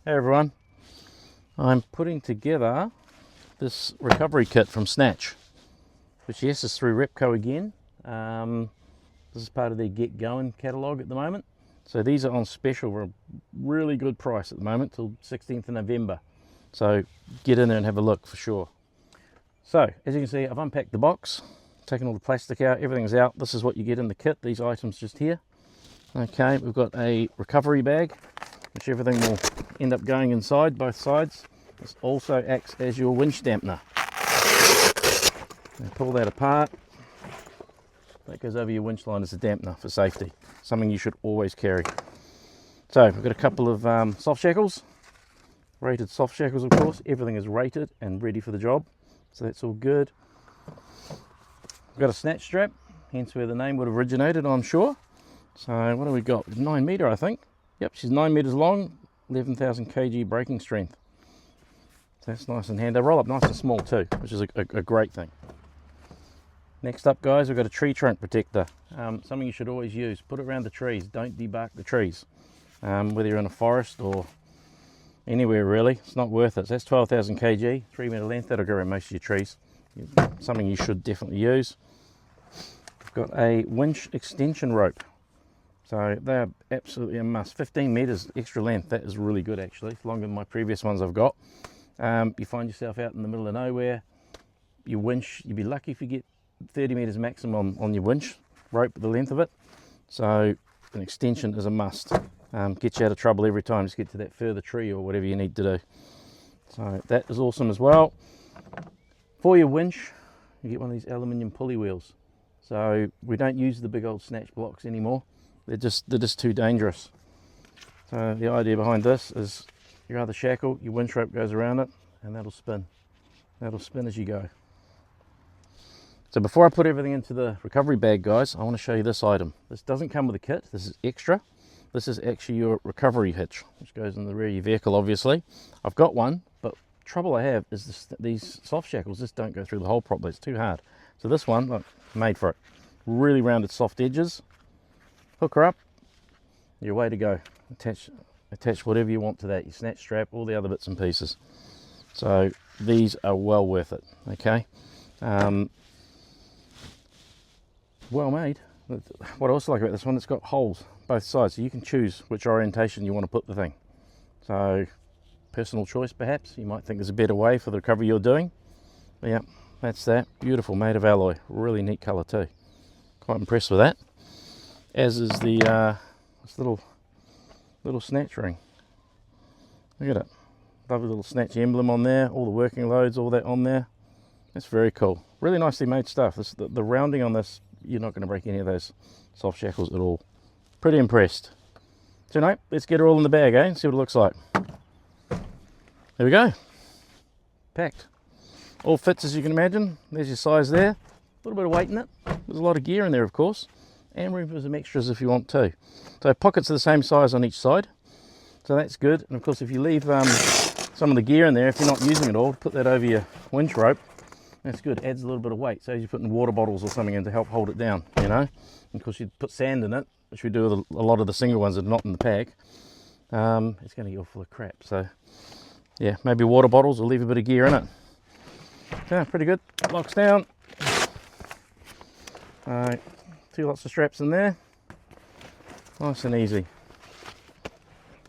Hey everyone, I'm putting together this recovery kit from Snatch, which yes is through REPCO again. This is part of their Get Going catalogue at the moment. So these are on special for a really good price at the moment till 16th of November. So get in there and have a look for sure. So as you can see, I've unpacked the box, taken all the plastic out, everything's out. This is what you get in the kit, these items just here. Okay, we've got a recovery bag, which everything will end up going inside, both sides. This also acts as your winch dampener. Now pull that apart. That goes over your winch line as a dampener for safety. Something you should always carry. So we've got a couple of soft shackles. Rated soft shackles, of course. Everything is rated and ready for the job. So that's all good. We've got a snatch strap, hence where the name would have originated, I'm sure. So what do we got? 9 metre, I think. Yep, she's 9 metres long, 11,000 kg braking strength. So that's nice and handy. They roll up nice and small too, which is a great thing. Next up, guys, we've got a tree trunk protector. Something you should always use. Put it around the trees. Don't debark the trees. Whether you're in a forest or anywhere really, it's not worth it. So that's 12,000 kg, 3 metre length. That'll go around most of your trees. Something you should definitely use. We've got a winch extension rope. So they're absolutely a must. 15 metres extra length, that is really good actually. It's longer than my previous ones I've got. You find yourself out in the middle of nowhere, your winch, you'd be lucky if you get 30 metres maximum on your winch rope, the length of it. So an extension is a must. Gets you out of trouble every time, just get to that further tree or whatever you need to do. So that is awesome as well. For your winch, you get one of these aluminium pulley wheels. So we don't use the big old Snatch blocks anymore. They're just too dangerous. So the idea behind this is your other shackle, your winch rope goes around it, and that'll spin. That'll spin as you go. So before I put everything into the recovery bag, guys, I want to show you this item. This doesn't come with a kit. This is extra. This is actually your recovery hitch, which goes in the rear of your vehicle, obviously. I've got one, but trouble I have is these soft shackles just don't go through the hole properly. It's too hard. So this one, look, made for it. Really rounded, soft edges. Hook her up, you're way to go. Attach whatever you want to that, your snatch strap, all the other bits and pieces. So these are well worth it, okay? Well made. What I also like about this one, it's got holes both sides, so you can choose which orientation you want to put the thing. So personal choice perhaps, you might think there's a better way for the recovery you're doing. But yeah, that's that. Beautiful, made of alloy, really neat colour too. Quite impressed with that. As is the this little snatch ring. Look at it, lovely little Snatch emblem on there, all the working loads, all that on there. That's very cool, really nicely made stuff. The rounding on this, you're not going to break any of those soft shackles at all. Pretty impressed. So no, let's get it all in the bag, and see what it looks like. There we go, packed, all fits as you can imagine. There's your size there, a little bit of weight in it, there's a lot of gear in there of course, and room for some extras if you want to. So pockets are the same size on each side, so that's good. And of course if you leave some of the gear in there, if you're not using it all, put that over your winch rope. That's good, adds a little bit of weight. So you're putting water bottles or something in to help hold it down, you know. And of course you put sand in it, which we do with a lot of the single ones that are not in the pack. It's going to get all full of crap. So yeah, maybe water bottles, or leave a bit of gear in it. Yeah, pretty good, locks down. Two lots of straps in there, nice and easy.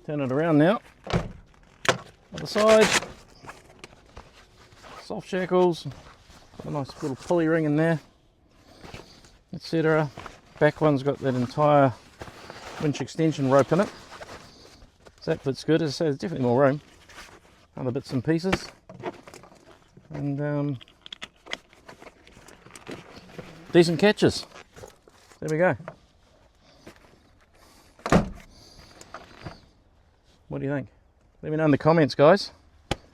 Turn it around now, other side, soft shackles, a nice little pulley ring in there, etc. Back one's got that entire winch extension rope in it, so that fits good. As I say, there's definitely more room, other bits and pieces, and decent catches. There we go. What do you think? Let me know in the comments, guys.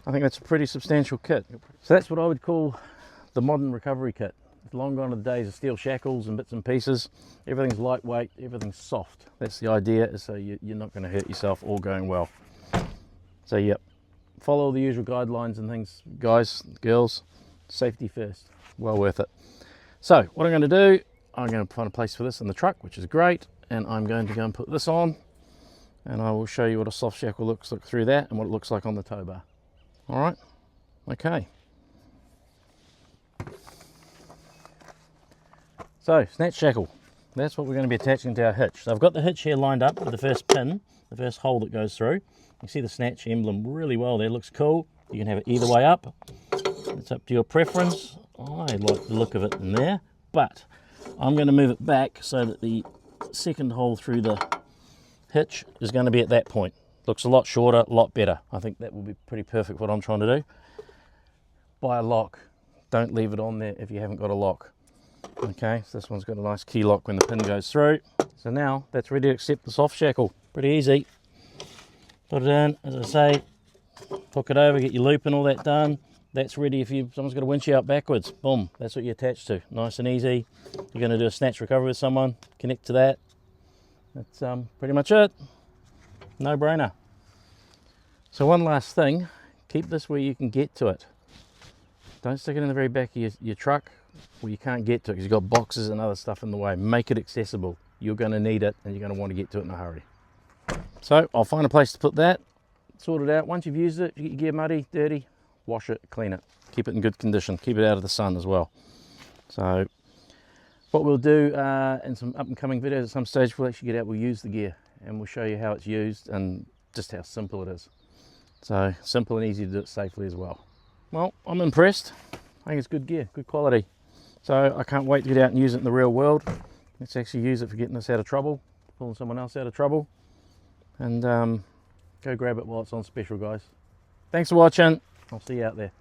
I think that's a pretty substantial kit. So that's what I would call the modern recovery kit. It's long gone are the days of steel shackles and bits and pieces. Everything's lightweight, everything's soft. That's the idea, is so you're not going to hurt yourself, all going well. So yep, follow the usual guidelines and things, guys, girls. Safety first, well worth it. So what I'm going to do, I'm going to find a place for this in the truck, which is great, and I'm going to go and put this on, and I will show you what a soft shackle looks like through that and what it looks like on the tow bar. All right, okay. So, snatch shackle, that's what we're going to be attaching to our hitch. So I've got the hitch here lined up with the first pin, the first hole that goes through. You see the Snatch emblem really well there, looks cool. You can have it either way up. It's up to your preference. I like the look of it in there, but I'm going to move it back so that the second hole through the hitch is going to be at that point. Looks a lot shorter, a lot better. I think that will be pretty perfect for what I'm trying to do. Buy a lock. Don't leave it on there if you haven't got a lock. Okay, so this one's got a nice key lock when the pin goes through. So now that's ready to accept the soft shackle. Pretty easy. Put it in, as I say, hook it over, get your loop and all that done. That's ready if someone's got to winch you out backwards. Boom, that's what you attach to. Nice and easy. You're going to do a snatch recovery with someone, connect to that. That's pretty much it. No brainer. So one last thing, keep this where you can get to it. Don't stick it in the very back of your truck where you can't get to it because you've got boxes and other stuff in the way. Make it accessible. You're going to need it and you're going to want to get to it in a hurry. So I'll find a place to put that, sort it out. Once you've used it, you get your gear muddy, dirty, wash it, clean it. Keep it in good condition. Keep it out of the sun as well. So what we'll do in some up and coming videos at some stage, we'll actually get out, we'll use the gear and we'll show you how it's used and just how simple it is. So simple and easy to do it safely as well. Well, I'm impressed. I think it's good gear, good quality. So I can't wait to get out and use it in the real world. Let's actually use it for getting us out of trouble, pulling someone else out of trouble. And go grab it while it's on special, guys. Thanks for watching. I'll see you out there.